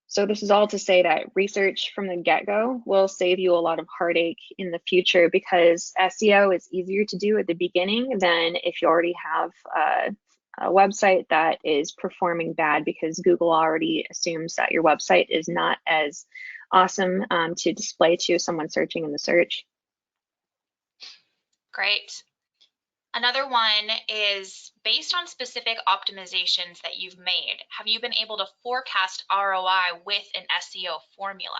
S2: so this is all to say that research from the get-go will save you a lot of heartache in the future, because SEO is easier to do at the beginning than if you already have a website that is performing bad, because Google already assumes that your website is not as awesome to display to someone searching in the search.
S1: Great. Another one is based on specific optimizations that you've made. Have you been able to forecast ROI with an SEO formula?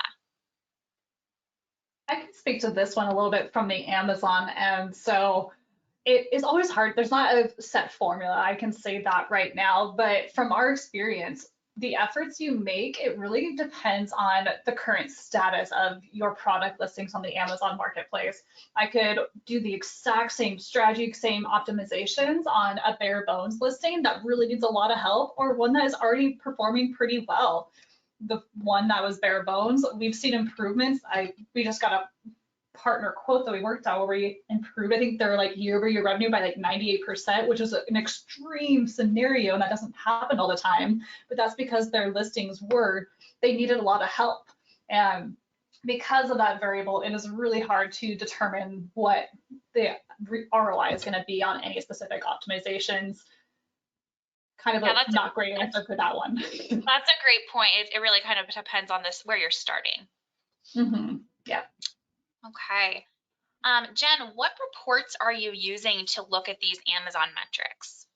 S3: I can speak to this one a little bit from the Amazon end. So it is always hard. There's not a set formula. I can say that right now, but from our experience, the efforts you make, it really depends on the current status of your product listings on the Amazon marketplace. I could do the exact same strategy, same optimizations on a bare bones listing that really needs a lot of help, or one that is already performing pretty well. The one that was bare bones, we've seen improvements. We just got a partner quote that we worked out where we improved, I think they're like year-over-year revenue by like 98%, which is an extreme scenario, and that doesn't happen all the time, but that's because their listings they needed a lot of help. And because of that variable, it is really hard to determine what the ROI is going to be on any specific optimizations. Kind of a not great answer for that one.
S1: That's a great point. It really kind of depends on where you're starting.
S3: Mm-hmm. Yeah.
S1: Okay. Jen, what reports are you using to look at these Amazon metrics?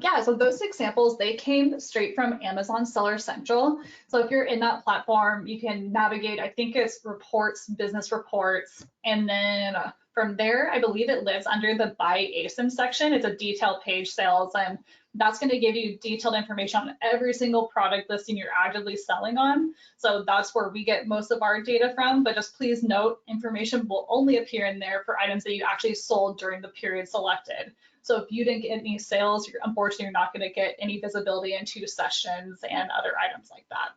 S3: Yeah, so those examples, they came straight from Amazon Seller Central. So if you're in that platform, you can navigate, I think it's reports, business reports, and then from there, I believe it lives under the By ASIN section. It's a detailed page sales, and that's going to give you detailed information on every single product listing you're actively selling on. So that's where we get most of our data from, but just please note, information will only appear in there for items that you actually sold during the period selected. So if you didn't get any sales, unfortunately, you're not going to get any visibility into sessions and other items like that.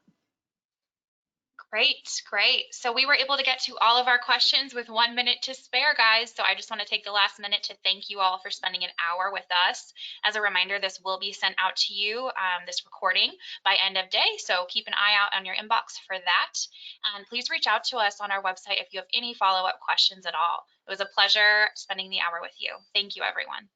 S1: Great. So we were able to get to all of our questions with 1 minute to spare, guys. So I just want to take the last minute to thank you all for spending an hour with us. As a reminder, this will be sent out to you, this recording, by end of day. So keep an eye out on your inbox for that. And please reach out to us on our website if you have any follow-up questions at all. It was a pleasure spending the hour with you. Thank you, everyone.